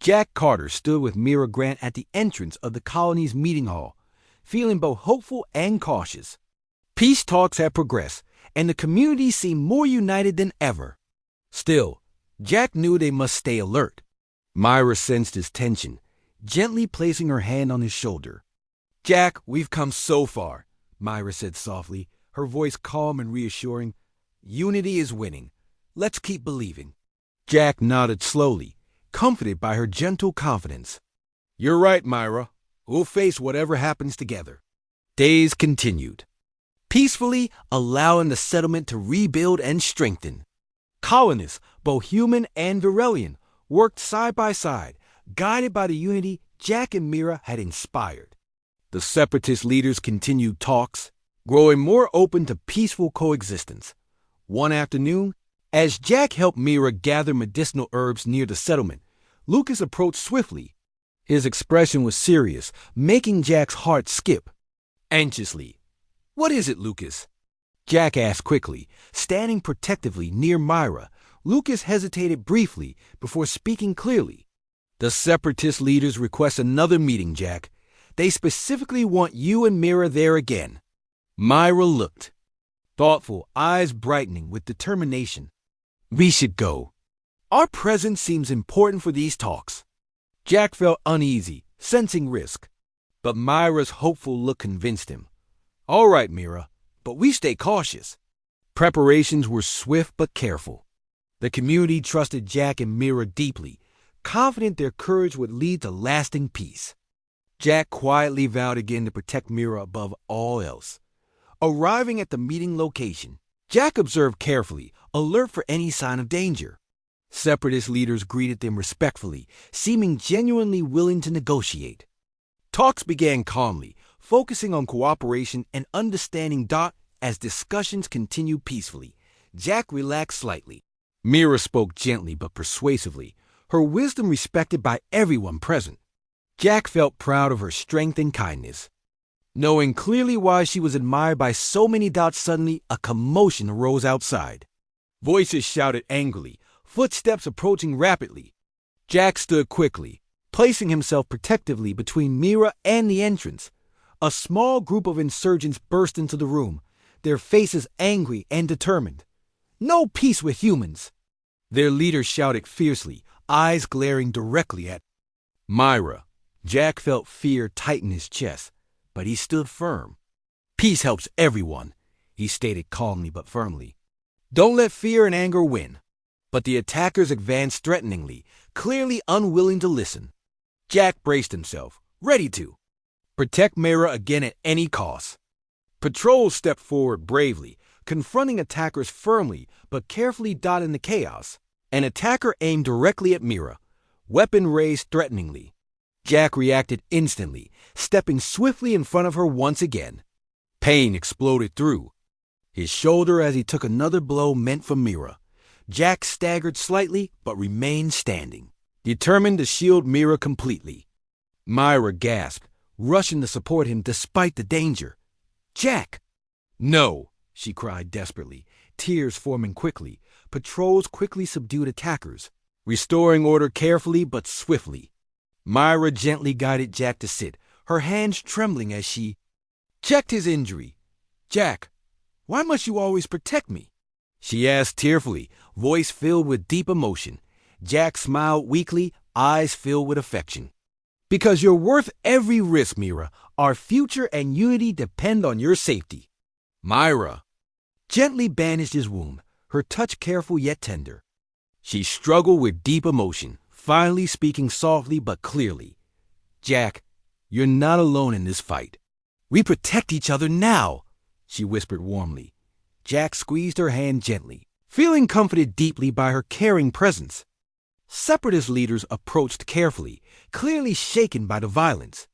Jack Carter stood with Mira Grant at the entrance of the colony's meeting hall, feeling both hopeful and cautious. Peace talks had progressed, and the community seemed more united than ever. Still, Jack knew they must stay alert. Myra sensed his tension, gently placing her hand on his shoulder. "Jack, we've come so far," Myra said softly, her voice calm and reassuring. "Unity is winning. Let's keep believing." Jack nodded slowly, comforted by her gentle confidence. "You're right, Myra. We'll face whatever happens together." Days continued, peacefully allowing the settlement to rebuild and strengthen. Colonists, both human and Virelian, worked side by side, guided by the unity Jack and Mira had inspired. The separatist leaders continued talks, growing more open to peaceful coexistence. One afternoon, as Jack helped Mira gather medicinal herbs near the settlement, Lucas approached swiftly. His expression was serious, making Jack's heart skip. Anxiously, "What is it, Lucas?" Jack asked quickly, standing protectively near Myra. Lucas hesitated briefly before speaking clearly. "The separatist leaders request another meeting, Jack. They specifically want you and Mira there again." Myra looked, thoughtful, eyes brightening with determination. "We should go. Our presence seems important for these talks." Jack felt uneasy, sensing risk, but Myra's hopeful look convinced him. "All right, Mira, but we stay cautious." Preparations were swift but careful. The community trusted Jack and Mira deeply, confident their courage would lead to lasting peace. Jack quietly vowed again to protect Mira above all else. Arriving at the meeting location, Jack observed carefully, alert for any sign of danger. Separatist leaders greeted them respectfully, seeming genuinely willing to negotiate. Talks began calmly, focusing on cooperation and understanding. As discussions continued peacefully, Jack relaxed slightly. Mira spoke gently but persuasively, her wisdom respected by everyone present. Jack felt proud of her strength and kindness. Knowing clearly why she was admired by so many. Suddenly, a commotion arose outside. Voices shouted angrily, footsteps approaching rapidly. Jack stood quickly, placing himself protectively between Mira and the entrance. A small group of insurgents burst into the room, their faces angry and determined. "No peace with humans!" Their leader shouted fiercely, eyes glaring directly at Myra. Jack felt fear tighten his chest, but he stood firm. "Peace helps everyone," he stated calmly but firmly. "Don't let fear and anger win." But the attackers advanced threateningly, clearly unwilling to listen. Jack braced himself, ready to protect Mira again at any cost. Patrols stepped forward bravely, confronting attackers firmly but carefully. In the chaos, an attacker aimed directly at Mira, weapon raised threateningly. Jack reacted instantly, stepping swiftly in front of her once again. Pain exploded through his shoulder as he took another blow meant for Mira. Jack staggered slightly but remained standing, determined to shield Mira completely. Myra gasped, rushing to support him despite the danger. "Jack!" "No!" she cried desperately, tears forming quickly. Patrols quickly subdued attackers, restoring order carefully but swiftly. Myra gently guided Jack to sit, her hands trembling as she checked his injury. "Jack, why must you always protect me?" she asked tearfully, voice filled with deep emotion. Jack smiled weakly, eyes filled with affection. "Because you're worth every risk, Mira. Our future and unity depend on your safety." Myra gently bandaged his wound, her touch careful yet tender. She struggled with deep emotion, finally speaking softly but clearly. "Jack, you're not alone in this fight. We protect each other now," she whispered warmly. Jack squeezed her hand gently, feeling comforted deeply by her caring presence. Separatist leaders approached carefully, clearly shaken by the violence.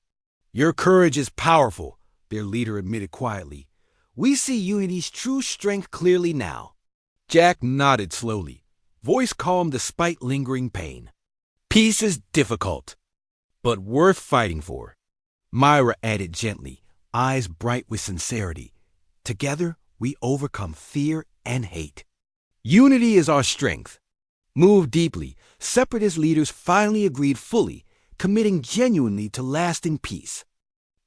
"Your courage is powerful," their leader admitted quietly. "We see Unity's true strength clearly now." Jack nodded slowly, voice calm despite lingering pain. "Peace is difficult, but worth fighting for," Myra added gently, eyes bright with sincerity. "Together, we overcome fear and hate. Unity is our strength." Moved deeply, separatist leaders finally agreed fully, committing genuinely to lasting peace.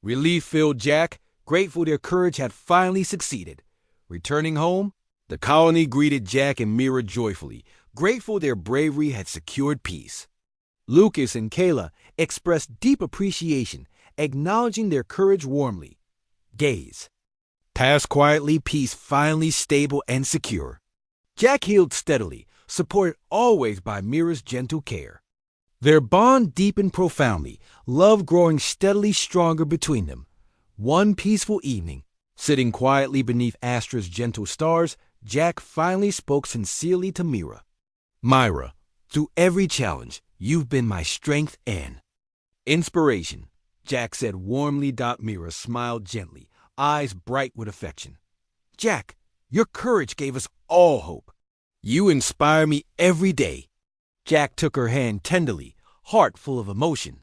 Relief filled Jack, grateful their courage had finally succeeded. Returning home, the colony greeted Jack and Mira joyfully, grateful their bravery had secured peace. Lucas and Kayla expressed deep appreciation, acknowledging their courage warmly. Gaze. Passed quietly, peace finally stable and secure. Jack healed steadily, supported always by Mira's gentle care. Their bond deepened profoundly, love growing steadily stronger between them. One peaceful evening, sitting quietly beneath Astra's gentle stars, Jack finally spoke sincerely to Mira. Myra, through every challenge, you've been my strength and inspiration, Jack said warmly. Mira smiled gently, eyes bright with affection. Jack, your courage gave us all hope. You inspire me every day. Jack took her hand tenderly, heart full of emotion.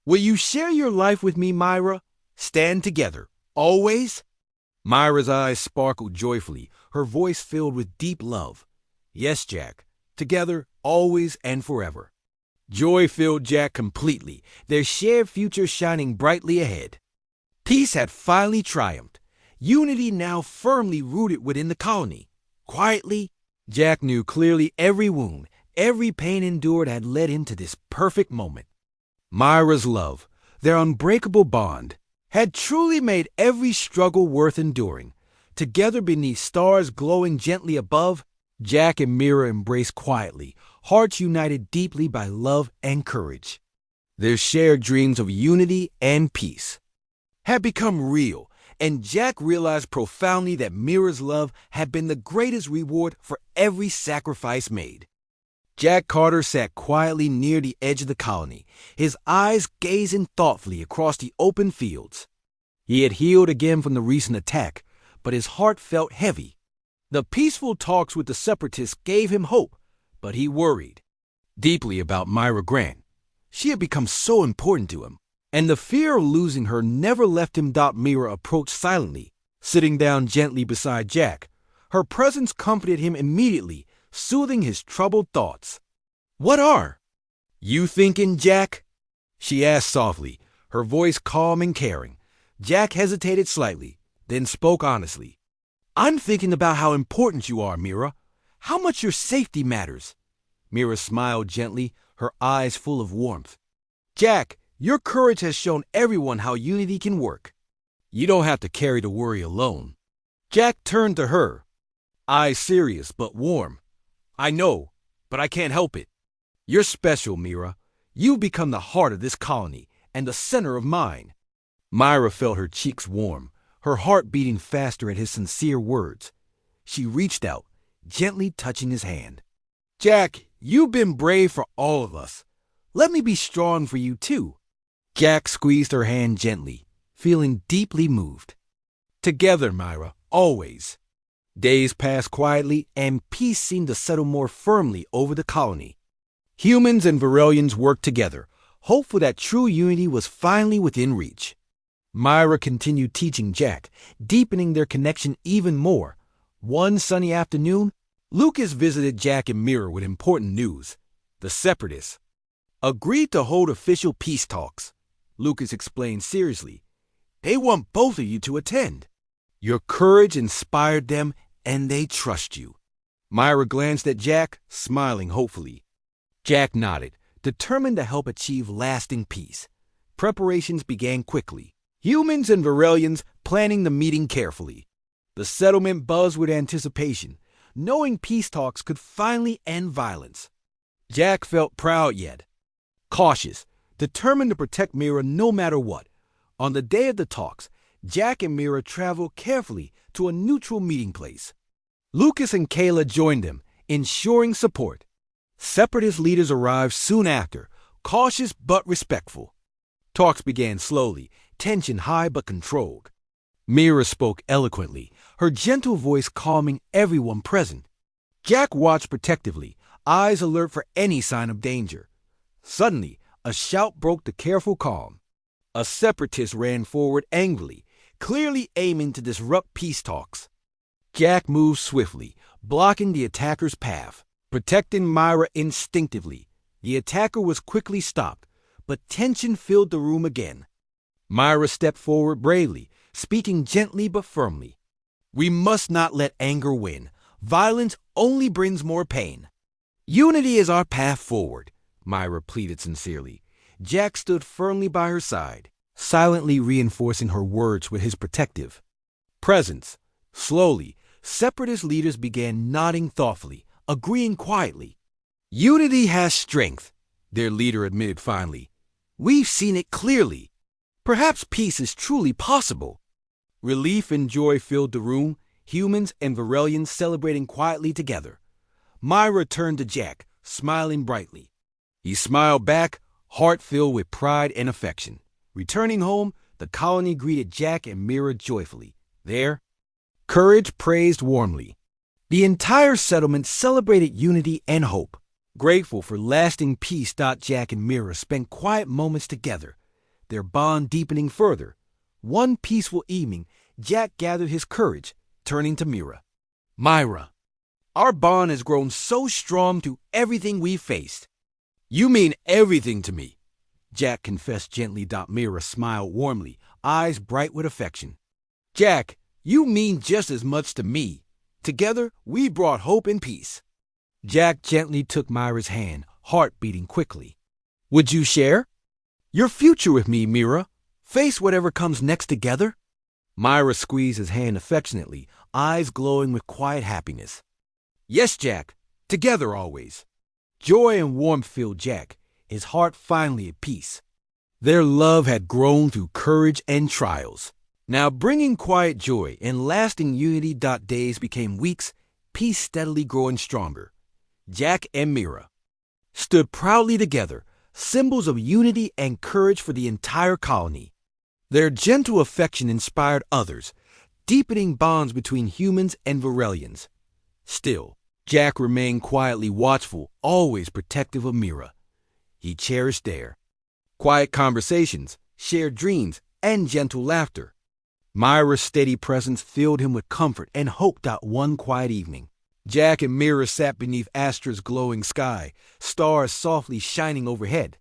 Will you share your life with me, Myra? Stand together, always? Myra's eyes sparkled joyfully, her voice filled with deep love. Yes, Jack, together, always and forever. Joy filled Jack completely, their shared future shining brightly ahead. Peace had finally triumphed, unity now firmly rooted within the colony. Quietly, Jack knew clearly every wound, every pain endured had led him to this perfect moment. Myra's love, their unbreakable bond, had truly made every struggle worth enduring. Together beneath stars glowing gently above, Jack and Mira embraced quietly, hearts united deeply by love and courage. Their shared dreams of unity and peace had become real, and Jack realized profoundly that Mira's love had been the greatest reward for every sacrifice made. Jack Carter sat quietly near the edge of the colony, his eyes gazing thoughtfully across the open fields. He had healed again from the recent attack, but his heart felt heavy. The peaceful talks with the separatists gave him hope, but he worried deeply about Myra Grant. She had become so important to him, and the fear of losing her never left him. Mira approached silently, sitting down gently beside Jack. Her presence comforted him immediately, soothing his troubled thoughts. What are you thinking, Jack? She asked softly, her voice calm and caring. Jack hesitated slightly, then spoke honestly. I'm thinking about how important you are, Mira. How much your safety matters. Mira smiled gently, her eyes full of warmth. Jack, your courage has shown everyone how unity can work. You don't have to carry the worry alone. Jack turned to her, eyes serious but warm. I know, but I can't help it. You're special, Mira. You've become the heart of this colony and the center of mine. Myra felt her cheeks warm, her heart beating faster at his sincere words. She reached out, gently touching his hand. Jack, you've been brave for all of us. Let me be strong for you, too. Jack squeezed her hand gently, feeling deeply moved. Together, Myra, always. Days passed quietly, and peace seemed to settle more firmly over the colony. Humans and Varelians worked together, hopeful that true unity was finally within reach. Myra continued teaching Jack, deepening their connection even more. One sunny afternoon, Lucas visited Jack and Mira with important news. The Separatists agreed to hold official peace talks. Lucas explained seriously. They want both of you to attend. Your courage inspired them, and they trust you. Myra glanced at Jack, smiling hopefully. Jack nodded, determined to help achieve lasting peace. Preparations began quickly. Humans and Varelians planning the meeting carefully. The settlement buzzed with anticipation, knowing peace talks could finally end violence. Jack felt proud yet cautious, determined to protect Mira no matter what. On the day of the talks, Jack and Mira traveled carefully to a neutral meeting place. Lucas and Kayla joined them, ensuring support. Separatist leaders arrived soon after, cautious but respectful. Talks began slowly, tension high but controlled. Mira spoke eloquently, her gentle voice calming everyone present. Jack watched protectively, eyes alert for any sign of danger. Suddenly, a shout broke the careful calm. A separatist ran forward angrily, clearly aiming to disrupt peace talks. Jack moved swiftly, blocking the attacker's path. Protecting Myra instinctively, the attacker was quickly stopped, but tension filled the room again. Myra stepped forward bravely, speaking gently but firmly. We must not let anger win. Violence only brings more pain. Unity is our path forward, Myra pleaded sincerely. Jack stood firmly by her side, silently reinforcing her words with his protective presence. Slowly, Separatist leaders began nodding thoughtfully, agreeing quietly. Unity has strength, their leader admitted finally. We've seen it clearly. Perhaps peace is truly possible. Relief and joy filled the room, humans and Varelians celebrating quietly together. Myra turned to Jack, smiling brightly. He smiled back, heart filled with pride and affection. Returning home, the colony greeted Jack and Mira joyfully. There, courage praised warmly. The entire settlement celebrated unity and hope. Grateful for lasting peace, Jack and Mira spent quiet moments together, their bond deepening further. One peaceful evening, Jack gathered his courage, turning to Mira. Myra, our bond has grown so strong through everything we've faced. You mean everything to me, Jack confessed gently. Mira smiled warmly, eyes bright with affection. Jack, you mean just as much to me. Together, we brought hope and peace. Jack gently took Myra's hand, heart beating quickly. Would you share your future with me, Mira? Face whatever comes next together? Myra squeezed his hand affectionately, eyes glowing with quiet happiness. Yes, Jack, together always. Joy and warmth filled Jack, his heart finally at peace. Their love had grown through courage and trials, now bringing quiet joy and lasting unity. Days became weeks, peace steadily growing stronger. Jack and Mira stood proudly together, symbols of unity and courage for the entire colony. Their gentle affection inspired others, deepening bonds between humans and Varelians. Still, Jack remained quietly watchful, always protective of Mira. He cherished their quiet conversations, shared dreams, and gentle laughter. Myra's steady presence filled him with comfort and hope. One quiet evening, Jack and Mira sat beneath Astra's glowing sky, stars softly shining overhead.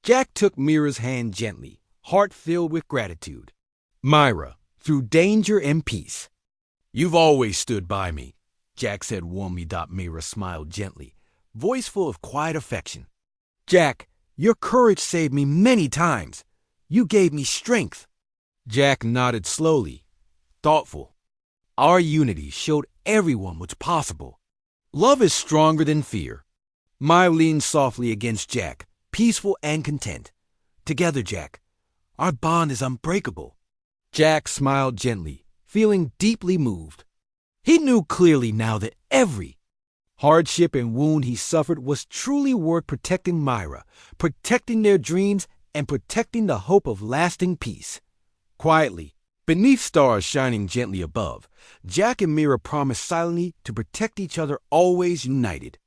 Jack took Mira's hand gently, heart filled with gratitude. Myra, through danger and peace, you've always stood by me, Jack said warmly. Mira smiled gently, voice full of quiet affection. Jack, your courage saved me many times. You gave me strength. Jack nodded slowly, thoughtful. Our unity showed everyone what's possible. Love is stronger than fear. Myra leaned softly against Jack, peaceful and content. Together, Jack, our bond is unbreakable. Jack smiled gently, feeling deeply moved. He knew clearly now that every hardship and wound he suffered was truly worth protecting Myra, protecting their dreams, and protecting the hope of lasting peace. Quietly, beneath stars shining gently above, Jack and Mira promised silently to protect each other, always united,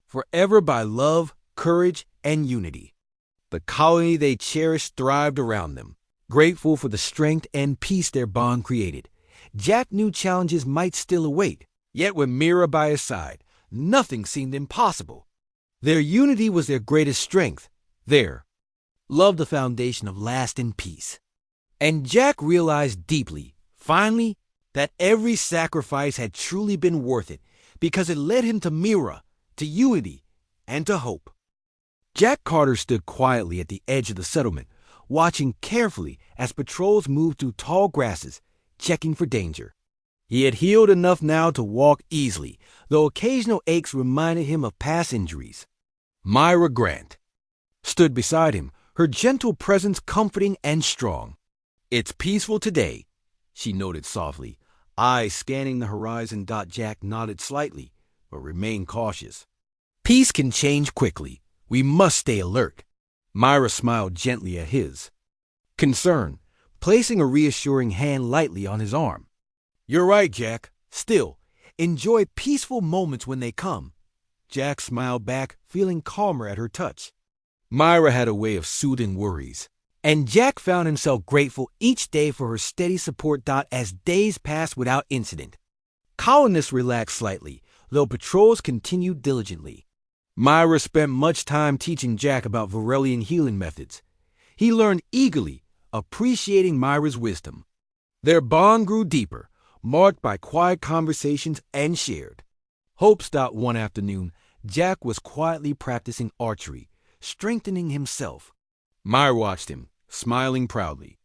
forever by love, courage, and unity. The colony they cherished thrived around them, grateful for the strength and peace their bond created. Jack knew challenges might still await, yet with Mira by his side, nothing seemed impossible. Their unity was their greatest strength, their love the foundation of lasting peace. And Jack realized deeply, finally, that every sacrifice had truly been worth it, because it led him to Mira, to unity, and to hope. Jack Carter stood quietly at the edge of the settlement, watching carefully as patrols moved through tall grasses, checking for danger. He had healed enough now to walk easily, though occasional aches reminded him of past injuries. Myra Grant stood beside him, her gentle presence comforting and strong. It's peaceful today, she noted softly, eyes scanning the horizon. Jack nodded slightly, but remained cautious. Peace can change quickly. We must stay alert. Myra smiled gently at his concern, placing a reassuring hand lightly on his arm. You're right, Jack. Still, enjoy peaceful moments when they come. Jack smiled back, feeling calmer at her touch. Myra had a way of soothing worries, and Jack found himself grateful each day for her steady support. As days passed without incident, colonists relaxed slightly, though patrols continued diligently. Myra spent much time teaching Jack about Varelian healing methods. He learned eagerly, appreciating Myra's wisdom. Their bond grew deeper, marked by quiet conversations and shared hopes. One afternoon, Jack was quietly practicing archery, strengthening himself. Myra watched him, smiling proudly.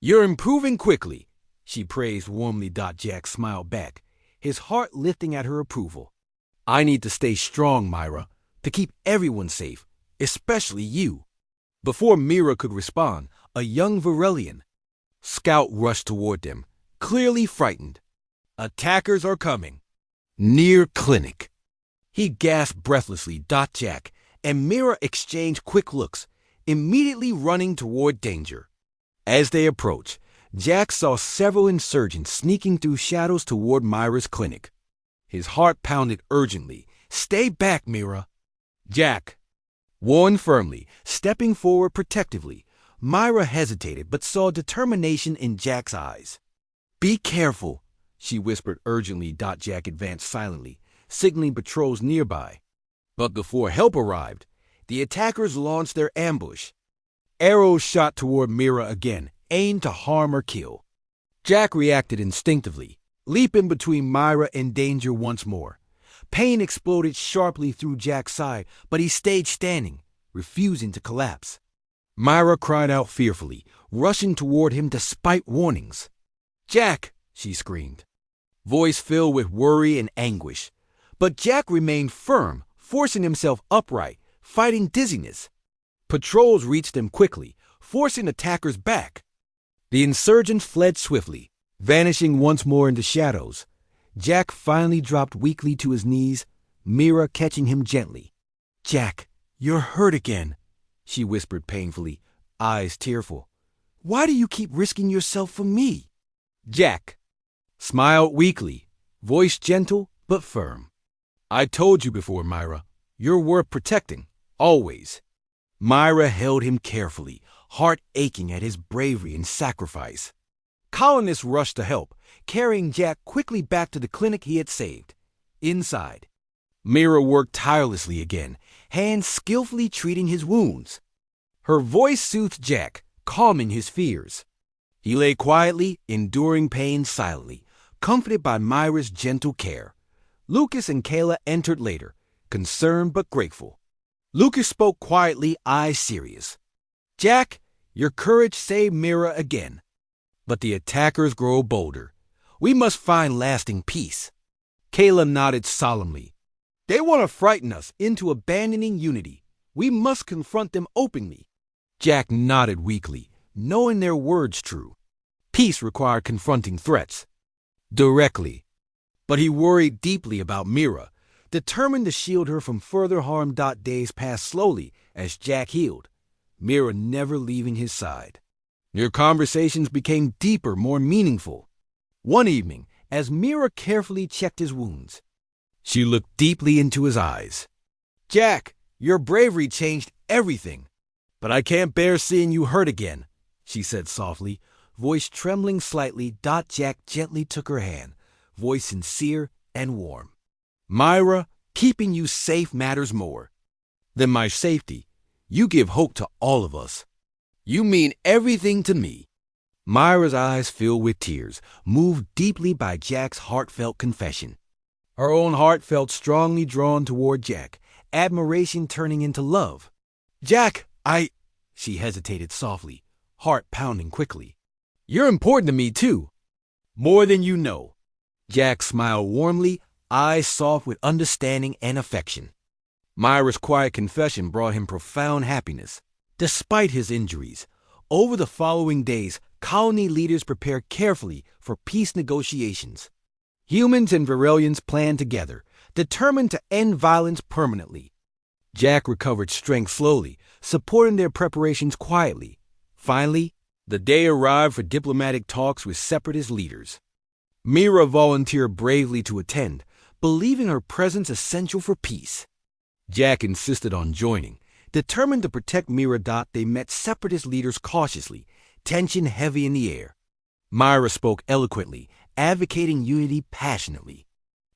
"You're improving quickly," she praised warmly. Jack smiled back, his heart lifting at her approval. "I need to stay strong, Myra, to keep everyone safe, especially you." Before Myra could respond, a young Varelian scout rushed toward them, clearly frightened. "Attackers are coming. Near clinic." He gasped breathlessly. Jack and Myra exchanged quick looks, immediately running toward danger. As they approached, Jack saw several insurgents sneaking through shadows toward Myra's clinic. His heart pounded urgently. "Stay back, Myra." Jack warned firmly, stepping forward protectively. Myra hesitated but saw determination in Jack's eyes. "Be careful," she whispered urgently. Jack advanced silently, signaling patrols nearby. But before help arrived, the attackers launched their ambush. Arrows shot toward Myra again, aimed to harm or kill. Jack reacted instinctively, leaping between Myra and danger once more. Pain exploded sharply through Jack's side, but he stayed standing, refusing to collapse. Myra cried out fearfully, rushing toward him despite warnings. "Jack!" she screamed, voice filled with worry and anguish. But Jack remained firm, forcing himself upright, fighting dizziness. Patrols reached him quickly, forcing attackers back. The insurgents fled swiftly, vanishing once more into shadows. Jack finally dropped weakly to his knees, Myra catching him gently. "Jack, you're hurt again," she whispered painfully, eyes tearful. "Why do you keep risking yourself for me?" Jack smiled weakly, voice gentle but firm. "I told you before, Myra, you're worth protecting, always." Myra held him carefully, heart aching at his bravery and sacrifice. Colonists rushed to help, carrying Jack quickly back to the clinic he had saved. Inside, Myra worked tirelessly again, hands skillfully treating his wounds. Her voice soothed Jack, calming his fears. He lay quietly, enduring pain silently, comforted by Myra's gentle care. Lucas and Kayla entered later, concerned but grateful. Lucas spoke quietly, eyes serious. "Jack, your courage saved Myra again. But the attackers grow bolder. We must find lasting peace." Kayla nodded solemnly. "They want to frighten us into abandoning unity. We must confront them openly." Jack nodded weakly, knowing their words true. Peace required confronting threats directly. But he worried deeply about Myra, determined to shield her from further harm. Days passed slowly as Jack healed, Myra never leaving his side. Their conversations became deeper, more meaningful. One evening, as Myra carefully checked his wounds, she looked deeply into his eyes. "Jack, your bravery changed everything. But I can't bear seeing you hurt again," she said softly, voice trembling slightly. Jack gently took her hand, voice sincere and warm. "Myra, keeping you safe matters more than my safety. You give hope to all of us. You mean everything to me." Myra's eyes filled with tears, moved deeply by Jack's heartfelt confession. Her own heart felt strongly drawn toward Jack, admiration turning into love. "Jack, she hesitated softly, heart pounding quickly. "You're important to me, too. More than you know." Jack smiled warmly, eyes soft with understanding and affection. Myra's quiet confession brought him profound happiness. Despite his injuries, over the following days, colony leaders prepared carefully for peace negotiations. Humans and Varelians planned together, determined to end violence permanently. Jack recovered strength slowly, supporting their preparations quietly. Finally, the day arrived for diplomatic talks with separatist leaders. Myra volunteered bravely to attend, believing her presence essential for peace. Jack insisted on joining, determined to protect Myra. They met separatist leaders cautiously, tension heavy in the air. Myra spoke eloquently, advocating unity passionately.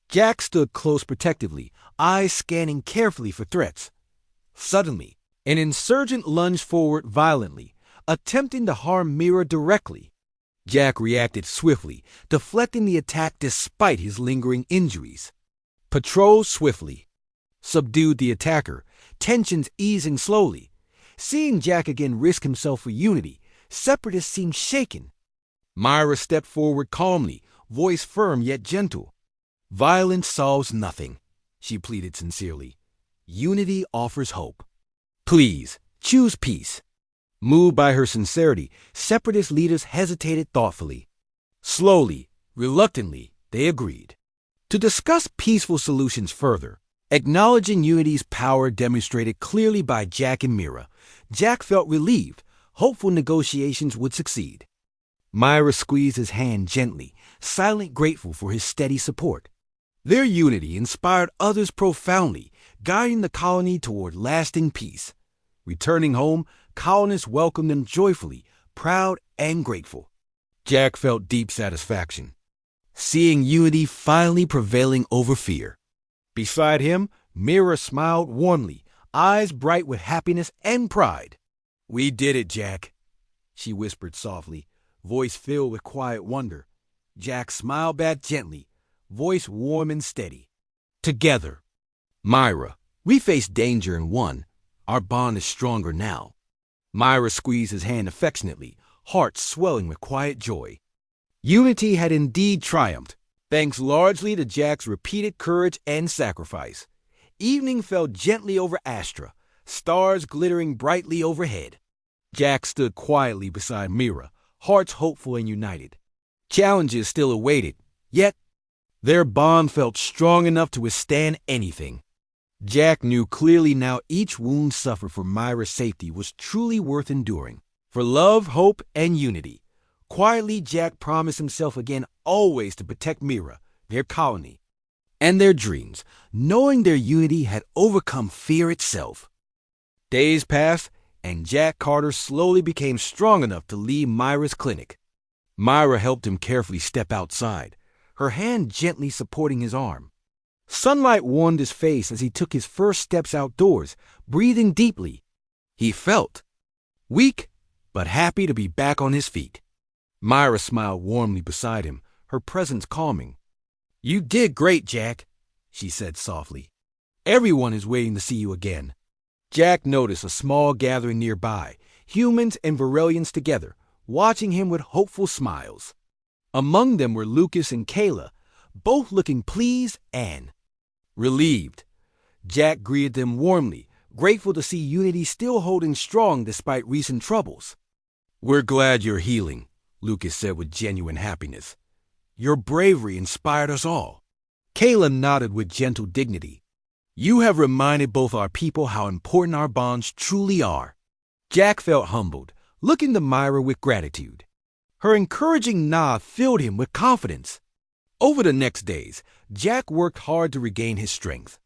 Jack stood close protectively, eyes scanning carefully for threats. Suddenly, an insurgent lunged forward violently, attempting to harm Mira directly. Jack reacted swiftly, deflecting the attack despite his lingering injuries. Patrols swiftly subdued the attacker, tensions easing slowly. Seeing Jack again risk himself for unity, Separatists seemed shaken. Myra stepped forward calmly, voice firm yet gentle. "Violence solves nothing," she pleaded sincerely. "Unity offers hope. Please, choose peace." Moved by her sincerity, Separatist leaders hesitated thoughtfully. Slowly, reluctantly, they agreed to discuss peaceful solutions further. Acknowledging Unity's power demonstrated clearly by Jack and Mira, Jack felt relieved, hopeful negotiations would succeed. Myra squeezed his hand gently, silently grateful for his steady support. Their unity inspired others profoundly, guiding the colony toward lasting peace. Returning home, colonists welcomed them joyfully, proud and grateful. Jack felt deep satisfaction, seeing unity finally prevailing over fear. Beside him, Mira smiled warmly, eyes bright with happiness and pride. "We did it, Jack," she whispered softly, voice filled with quiet wonder. Jack smiled back gently, voice warm and steady. "Together, Myra, we faced danger and won. Our bond is stronger now." Myra squeezed his hand affectionately, heart swelling with quiet joy. Unity had indeed triumphed, thanks largely to Jack's repeated courage and sacrifice. Evening fell gently over Astra, stars glittering brightly overhead. Jack stood quietly beside Mira, hearts hopeful and united. Challenges still awaited, yet their bond felt strong enough to withstand anything. Jack knew clearly now each wound suffered for Myra's safety was truly worth enduring. For love, hope, and unity. Quietly, Jack promised himself again always to protect Mira, their colony, and their dreams, knowing their unity had overcome fear itself. Days passed, and Jack Carter slowly became strong enough to leave Myra's clinic. Myra helped him carefully step outside, her hand gently supporting his arm. Sunlight warmed his face as he took his first steps outdoors, breathing deeply. He felt weak, but happy to be back on his feet. Myra smiled warmly beside him, her presence calming. "You did great, Jack," she said softly. "Everyone is waiting to see you again." Jack noticed a small gathering nearby, humans and Varelians together, watching him with hopeful smiles. Among them were Lucas and Kayla, both looking pleased and relieved. Jack greeted them warmly, grateful to see Unity still holding strong despite recent troubles. "We're glad you're healing," Lucas said with genuine happiness. "Your bravery inspired us all." Kayla nodded with gentle dignity. "You have reminded both our people how important our bonds truly are." Jack felt humbled, looking to Myra with gratitude. Her encouraging nod filled him with confidence. Over the next days, Jack worked hard to regain his strength.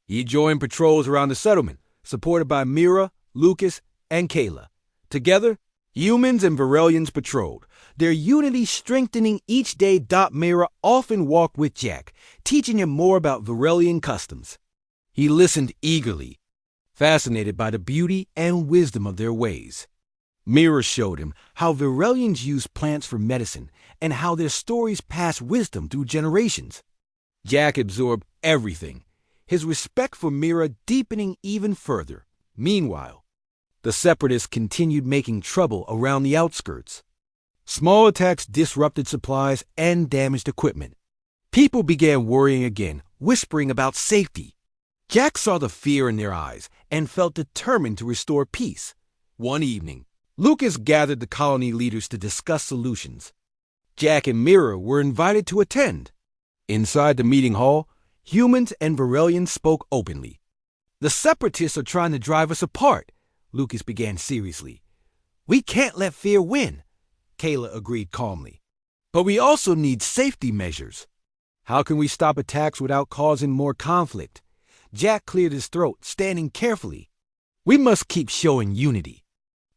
He joined patrols around the settlement, supported by Mira, Lucas, and Kayla. Together, humans and Varelians patrolled, their unity strengthening each day. Mira often walked with Jack, teaching him more about Varelian customs. He listened eagerly, fascinated by the beauty and wisdom of their ways. Mira showed him how Varelians use plants for medicine and how their stories pass wisdom through generations. Jack absorbed everything, his respect for Mira deepening even further. Meanwhile, the Separatists continued making trouble around the outskirts. Small attacks disrupted supplies and damaged equipment. People began worrying again, whispering about safety. Jack saw the fear in their eyes and felt determined to restore peace. One evening, Lucas gathered the colony leaders to discuss solutions. Jack and Mira were invited to attend. Inside the meeting hall, humans and Varelians spoke openly. "The Separatists are trying to drive us apart," Lucas began seriously. "We can't let fear win," Kayla agreed calmly. "But we also need safety measures. How can we stop attacks without causing more conflict?" Jack cleared his throat, standing carefully. "We must keep showing unity.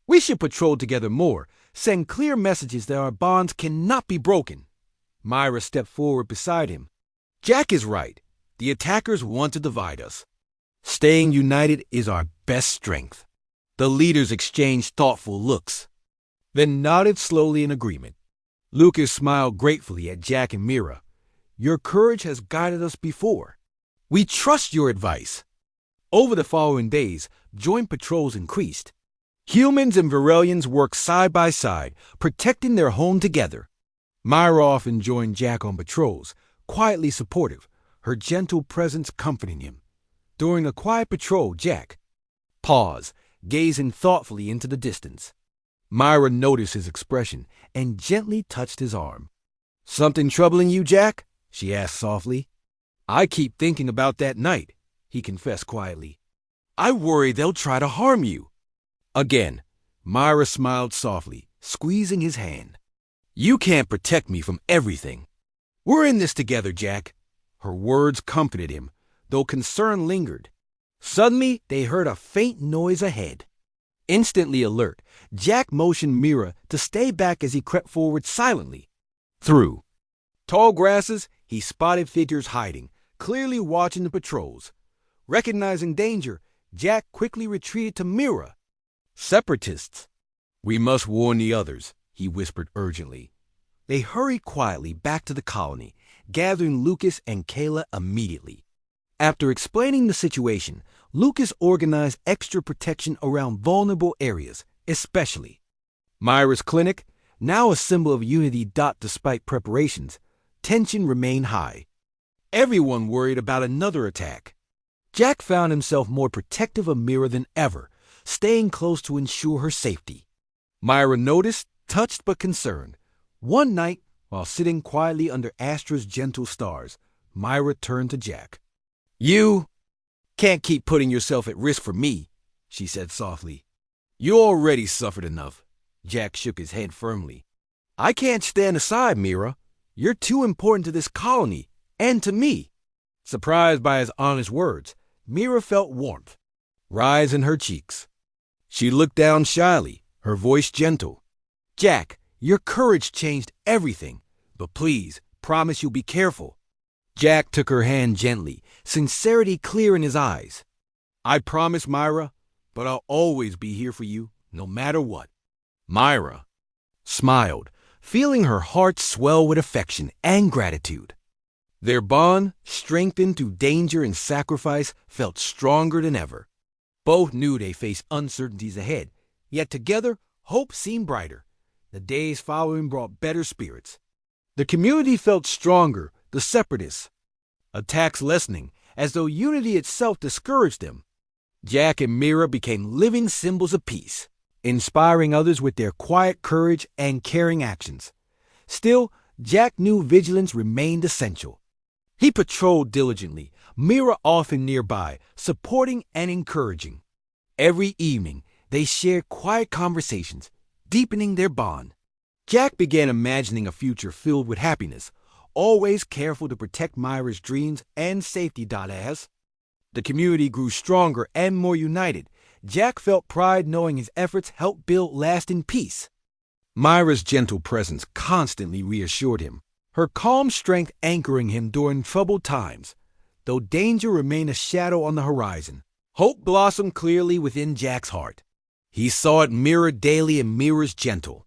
We should patrol together more, send clear messages that our bonds cannot be broken." Myra stepped forward beside him. Jack is right. The attackers want to divide us. Staying united is our best strength. The leaders exchanged thoughtful looks, then nodded slowly in agreement. Lucas smiled gratefully at Jack and Mira. Your courage has guided us before. We trust your advice. Over the following days, joint patrols increased. Humans and Varelians worked side by side, protecting their home together. Myra often joined Jack on patrols, quietly supportive, her gentle presence comforting him. During a quiet patrol, Jack paused, gazing thoughtfully into the distance. Myra noticed his expression and gently touched his arm. Something troubling you, Jack? She asked softly. I keep thinking about that night, he confessed quietly. I worry they'll try to harm you. Again, Myra smiled softly, squeezing his hand. You can't protect me from everything. We're in this together, Jack. Her words comforted him, though concern lingered. Suddenly, they heard a faint noise ahead. Instantly alert, Jack motioned Mira to stay back as he crept forward silently. Through tall grasses, he spotted figures hiding, clearly watching the patrols. Recognizing danger, Jack quickly retreated to Mira. Separatists. We must warn the others, he whispered urgently. They hurried quietly back to the colony, gathering Lucas and Kayla immediately. After explaining the situation, Lucas organized extra protection around vulnerable areas, especially Myra's clinic, now a symbol of unity. Despite preparations, tension remained high. Everyone worried about another attack. Jack found himself more protective of Mira than ever, staying close to ensure her safety. Myra noticed, touched but concerned. One night, while sitting quietly under Astra's gentle stars, Myra turned to Jack. You can't keep putting yourself at risk for me, she said softly. You already suffered enough. Jack shook his head firmly. I can't stand aside, Mira. You're too important to this colony, and to me. Surprised by his honest words, Mira felt warmth rise in her cheeks. She looked down shyly, her voice gentle. Jack, your courage changed everything, but please, promise you'll be careful. Jack took her hand gently, sincerity clear in his eyes. I promise, Myra, but I'll always be here for you, no matter what. Myra smiled, feeling her heart swell with affection and gratitude. Their bond, strengthened through danger and sacrifice, felt stronger than ever. Both knew they faced uncertainties ahead, yet together, hope seemed brighter. The days following brought better spirits. The community felt stronger, the separatists. Attacks lessening, as though unity itself discouraged them. Jack and Mira became living symbols of peace, inspiring others with their quiet courage and caring actions. Still, Jack knew vigilance remained essential. He patrolled diligently, Mira often nearby, supporting and encouraging. Every evening, they shared quiet conversations, deepening their bond. Jack began imagining a future filled with happiness, always careful to protect Myra's dreams and safety. As the community grew stronger and more united, Jack felt pride knowing his efforts helped build lasting peace. Myra's gentle presence constantly reassured him, her calm strength anchoring him during troubled times. Though danger remained a shadow on the horizon, hope blossomed clearly within Jack's heart. He saw it mirrored daily in Mira's gentle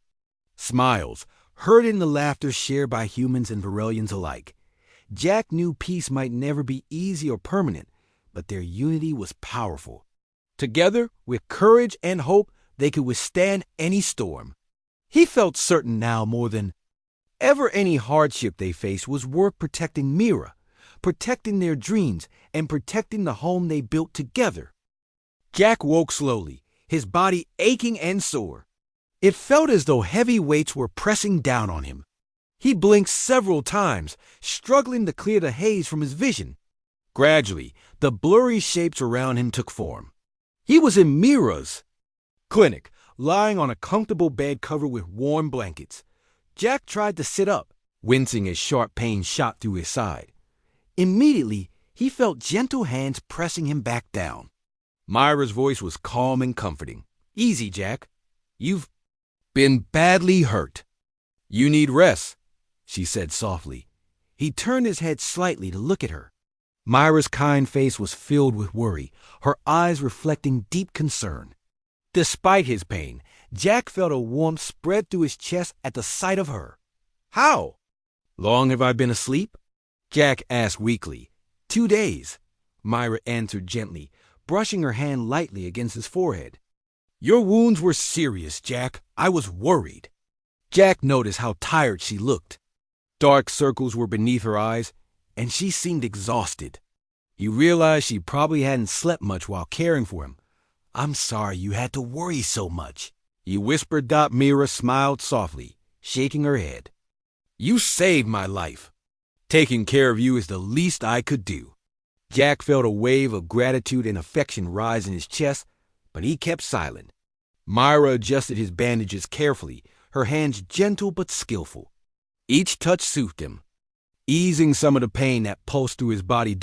smiles, heard in the laughter shared by humans and Varelians alike. Jack knew peace might never be easy or permanent, but their unity was powerful. Together, with courage and hope, they could withstand any storm. He felt certain now more than ever any hardship they faced was worth protecting Mira, protecting their dreams, and protecting the home they built together. Jack woke slowly, his body aching and sore. It felt as though heavy weights were pressing down on him. He blinked several times, struggling to clear the haze from his vision. Gradually, the blurry shapes around him took form. He was in Mira's clinic, lying on a comfortable bed covered with warm blankets. Jack tried to sit up, wincing as sharp pain shot through his side. Immediately, he felt gentle hands pressing him back down. Myra's voice was calm and comforting. Easy, Jack. You've been badly hurt. You need rest, she said softly. He turned his head slightly to look at her. Myra's kind face was filled with worry, her eyes reflecting deep concern. Despite his pain, Jack felt a warmth spread through his chest at the sight of her. "How long have I been asleep?" Jack asked weakly. "2 days," Myra answered gently, brushing her hand lightly against his forehead. "Your wounds were serious, Jack. I was worried." Jack noticed how tired she looked. Dark circles were beneath her eyes, and she seemed exhausted. He realized she probably hadn't slept much while caring for him. "I'm sorry you had to worry so much," he whispered. Mira smiled softly, shaking her head. "You saved my life. Taking care of you is the least I could do." Jack felt a wave of gratitude and affection rise in his chest, but he kept silent. Myra adjusted his bandages carefully, her hands gentle but skillful. Each touch soothed him, easing some of the pain that pulsed through his body.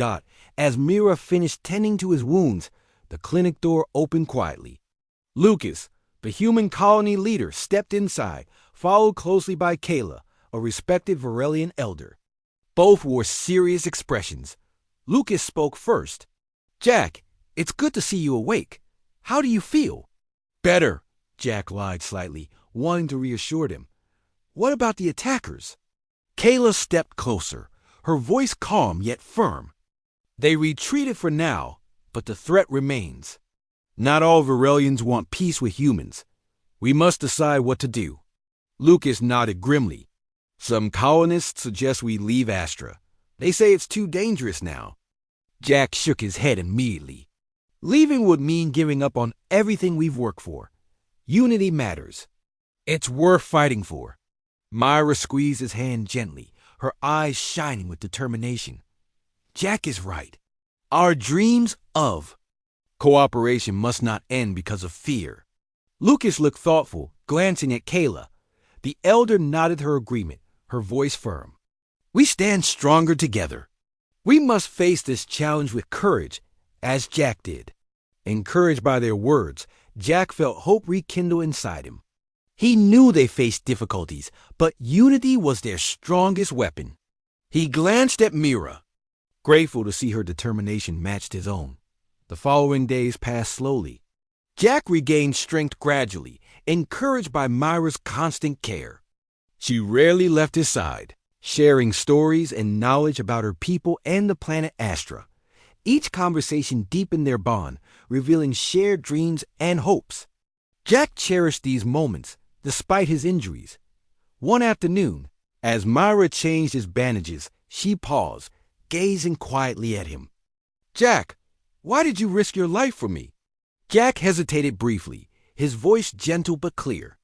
As Myra finished tending to his wounds, the clinic door opened quietly. Lucas, the human colony leader, stepped inside, followed closely by Kayla, a respected Varelian elder. Both wore serious expressions. Lucas spoke first. "Jack, it's good to see you awake. How do you feel?" "Better," Jack lied slightly, wanting to reassure him. "What about the attackers?" Kayla stepped closer, her voice calm yet firm. "They retreated for now, but the threat remains. Not all Varelians want peace with humans. We must decide what to do." Lucas nodded grimly. "Some colonists suggest we leave Astra. They say it's too dangerous now." Jack shook his head immediately. "Leaving would mean giving up on everything we've worked for. Unity matters. It's worth fighting for." Myra squeezed his hand gently, her eyes shining with determination. "Jack is right. Our dreams of cooperation must not end because of fear." Lucas looked thoughtful, glancing at Kayla. The elder nodded her agreement, her voice firm. "We stand stronger together. We must face this challenge with courage, as Jack did." Encouraged by their words, Jack felt hope rekindle inside him. He knew they faced difficulties, but unity was their strongest weapon. He glanced at Myra, grateful to see her determination matched his own. The following days passed slowly. Jack regained strength gradually, encouraged by Myra's constant care. She rarely left his side, sharing stories and knowledge about her people and the planet Astra. Each conversation deepened their bond, revealing shared dreams and hopes. Jack cherished these moments, despite his injuries. One afternoon, as Myra changed his bandages, she paused, gazing quietly at him. "Jack, why did you risk your life for me?" Jack hesitated briefly, his voice gentle but clear.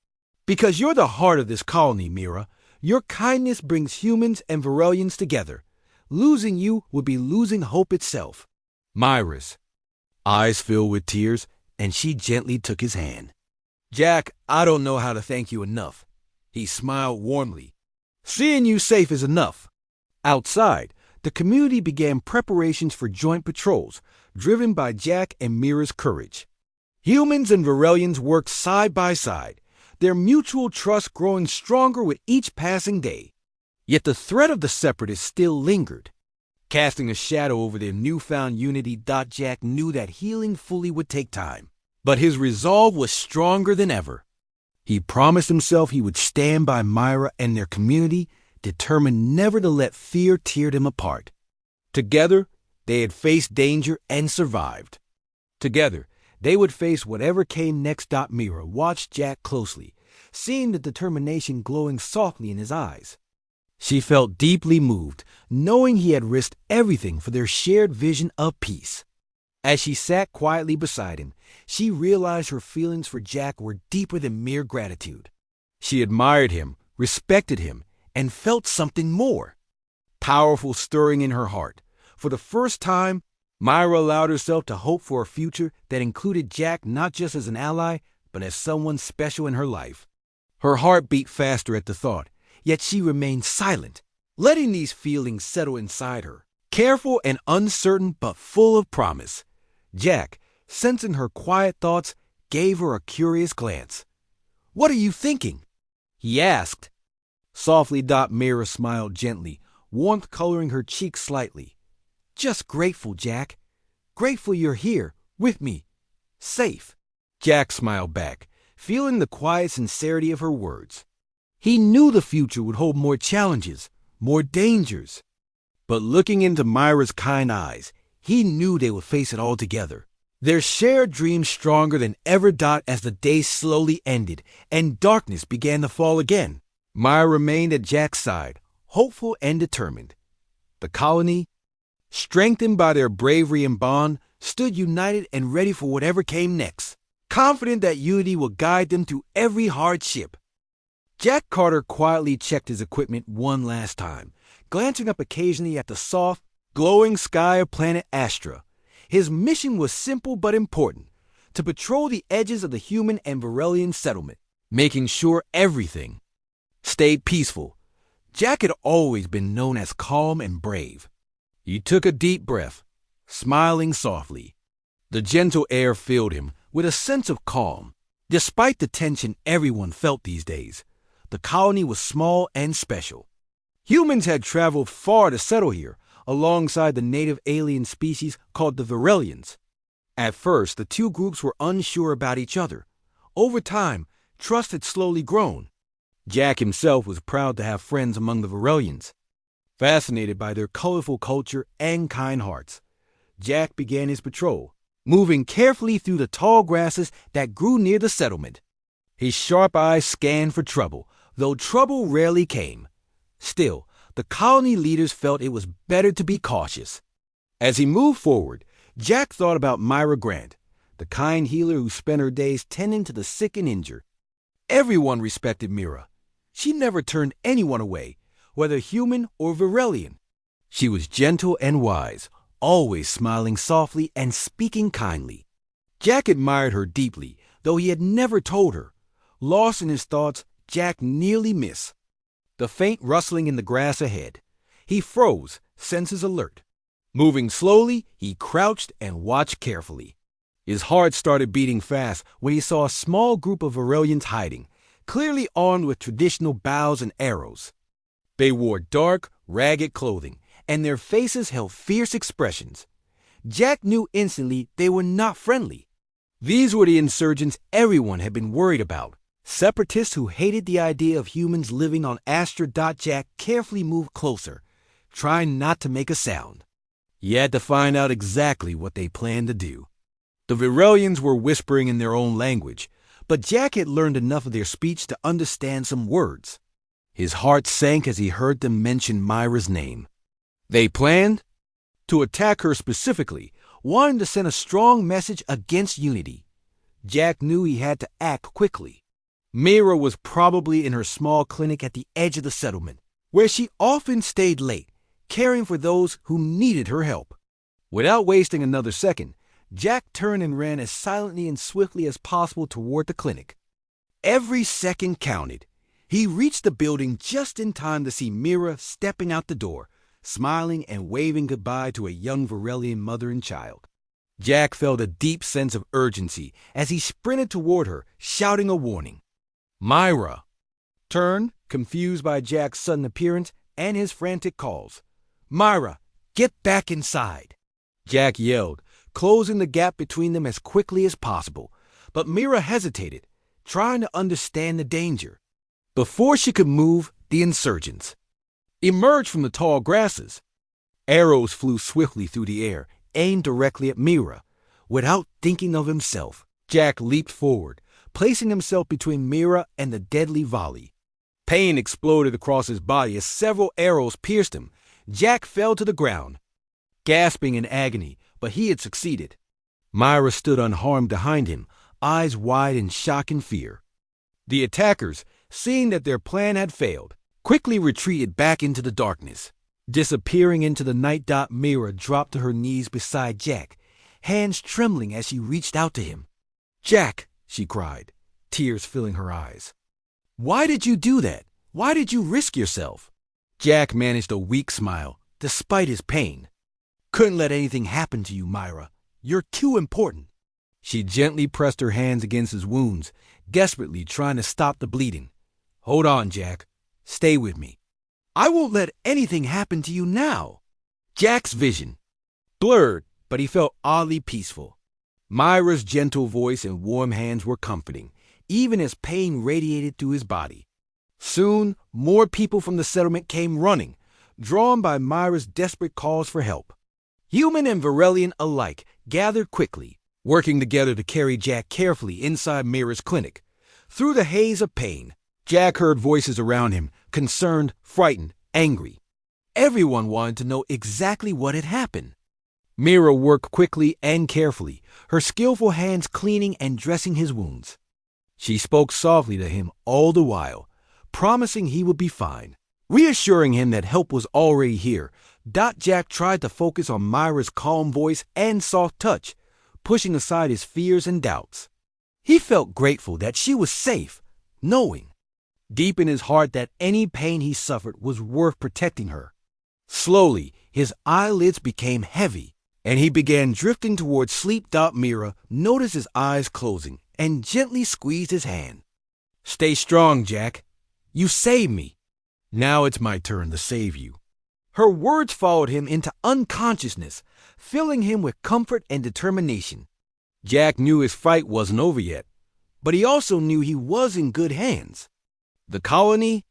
"Because you're the heart of this colony, Myra. Your kindness brings humans and Varelians together. Losing you would be losing hope itself." Myra's eyes filled with tears, and she gently took his hand. "Jack, I don't know how to thank you enough." He smiled warmly. "Seeing you safe is enough." Outside, the community began preparations for joint patrols, driven by Jack and Myra's courage. Humans and Varelians worked side by side, their mutual trust growing stronger with each passing day. Yet the threat of the Separatists still lingered, casting a shadow over their newfound unity. Jack knew that healing fully would take time, but his resolve was stronger than ever. He promised himself he would stand by Myra and their community, determined never to let fear tear them apart. Together, they had faced danger and survived. Together, they would face whatever came next. Myra watched Jack closely, seeing the determination glowing softly in his eyes. She felt deeply moved, knowing he had risked everything for their shared vision of peace. As she sat quietly beside him, she realized her feelings for Jack were deeper than mere gratitude. She admired him, respected him, and felt something more powerful stirring in her heart. For the first time, Myra allowed herself to hope for a future that included Jack not just as an ally, but as someone special in her life. Her heart beat faster at the thought, yet she remained silent, letting these feelings settle inside her, careful and uncertain but full of promise. Jack, sensing her quiet thoughts, gave her a curious glance. "What are you thinking?" he asked. Softly. Myra smiled gently, warmth coloring her cheeks slightly. "Just grateful, Jack. Grateful you're here, with me. Safe." Jack smiled back, feeling the quiet sincerity of her words. He knew the future would hold more challenges, more dangers. But looking into Myra's kind eyes, he knew they would face it all together. Their shared dreams stronger than ever. As the day slowly ended and darkness began to fall again, Myra remained at Jack's side, hopeful and determined. The colony, strengthened by their bravery and bond, stood united and ready for whatever came next, confident that unity would guide them through every hardship. Jack Carter quietly checked his equipment one last time, glancing up occasionally at the soft, glowing sky of planet Astra. His mission was simple but important: to patrol the edges of the human and Varelian settlement, making sure everything stayed peaceful. Jack had always been known as calm and brave. He took a deep breath, smiling softly. The gentle air filled him with a sense of calm. Despite the tension everyone felt these days, the colony was small and special. Humans had traveled far to settle here, alongside the native alien species called the Varelians. At first, the two groups were unsure about each other. Over time, trust had slowly grown. Jack himself was proud to have friends among the Varelians. Fascinated by their colorful culture and kind hearts, Jack began his patrol, moving carefully through the tall grasses that grew near the settlement. His sharp eyes scanned for trouble, though trouble rarely came. Still, the colony leaders felt it was better to be cautious. As he moved forward, Jack thought about Myra Grant, the kind healer who spent her days tending to the sick and injured. Everyone respected Myra. She never turned anyone away, whether human or Varelian. She was gentle and wise, always smiling softly and speaking kindly. Jack admired her deeply, though he had never told her. Lost in his thoughts, Jack nearly missed the faint rustling in the grass ahead. He froze, senses alert. Moving slowly, he crouched and watched carefully. His heart started beating fast when he saw a small group of Varelians hiding, clearly armed with traditional bows and arrows. They wore dark, ragged clothing, and their faces held fierce expressions. Jack knew instantly they were not friendly. These were the insurgents everyone had been worried about, separatists who hated the idea of humans living on Astra. Jack carefully moved closer, trying not to make a sound. He had to find out exactly what they planned to do. The Varelians were whispering in their own language, but Jack had learned enough of their speech to understand some words. His heart sank as he heard them mention Myra's name. They planned to attack her specifically, wanting to send a strong message against unity. Jack knew he had to act quickly. Myra was probably in her small clinic at the edge of the settlement, where she often stayed late, caring for those who needed her help. Without wasting another second, Jack turned and ran as silently and swiftly as possible toward the clinic. Every second counted. He reached the building just in time to see Myra stepping out the door, smiling and waving goodbye to a young Varelian mother and child. Jack felt a deep sense of urgency as he sprinted toward her, shouting a warning. Myra turned, confused by Jack's sudden appearance and his frantic calls. "Myra, get back inside!" Jack yelled, closing the gap between them as quickly as possible. But Myra hesitated, trying to understand the danger. Before she could move, the insurgents emerged from the tall grasses. Arrows flew swiftly through the air, aimed directly at Myra. Without thinking of himself, Jack leaped forward, placing himself between Myra and the deadly volley. Pain exploded across his body as several arrows pierced him. Jack fell to the ground, gasping in agony, but he had succeeded. Myra stood unharmed behind him, eyes wide in shock and fear. The attackers, seeing that their plan had failed, quickly retreated back into the darkness. Disappearing into the night. Myra dropped to her knees beside Jack, hands trembling as she reached out to him. "Jack," she cried, tears filling her eyes. "Why did you do that? Why did you risk yourself?" Jack managed a weak smile, despite his pain. "Couldn't let anything happen to you, Myra. You're too important." She gently pressed her hands against his wounds, desperately trying to stop the bleeding. "Hold on, Jack. Stay with me." I won't let anything happen to you now. Jack's vision blurred, but he felt oddly peaceful. Myra's gentle voice and warm hands were comforting, even as pain radiated through his body. Soon, more people from the settlement came running, drawn by Myra's desperate calls for help. Human and Varelian alike gathered quickly, working together to carry Jack carefully inside Myra's clinic. Through the haze of pain, Jack heard voices around him, concerned, frightened, angry. Everyone wanted to know exactly what had happened. Myra worked quickly and carefully, her skillful hands cleaning and dressing his wounds. She spoke softly to him all the while, promising he would be fine. Reassuring him that help was already here, Jack tried to focus on Myra's calm voice and soft touch, pushing aside his fears and doubts. He felt grateful that she was safe, knowing deep in his heart that any pain he suffered was worth protecting her. Slowly, his eyelids became heavy, and he began drifting towards sleep. Myra noticed his eyes closing and gently squeezed his hand. Stay strong, Jack. You saved me. Now it's my turn to save you. Her words followed him into unconsciousness, filling him with comfort and determination. Jack knew his fight wasn't over yet, but he also knew he was in good hands. The colony,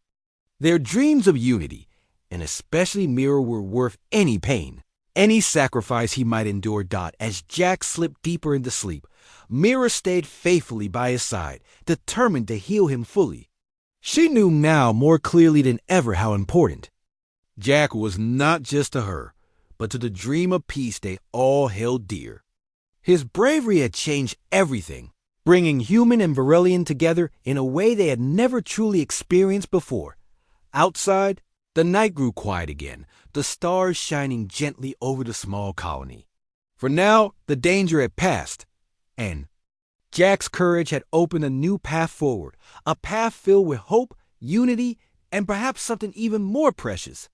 their dreams of unity, and especially Myra were worth any pain, any sacrifice he might endure. As Jack slipped deeper into sleep, Myra stayed faithfully by his side, determined to heal him fully. She knew now more clearly than ever how important Jack was, not just to her, but to the dream of peace they all held dear. His bravery had changed everything, bringing human and Varelian together in a way they had never truly experienced before. Outside, the night grew quiet again, the stars shining gently over the small colony. For now, the danger had passed, and Jack's courage had opened a new path forward, a path filled with hope, unity, and perhaps something even more precious,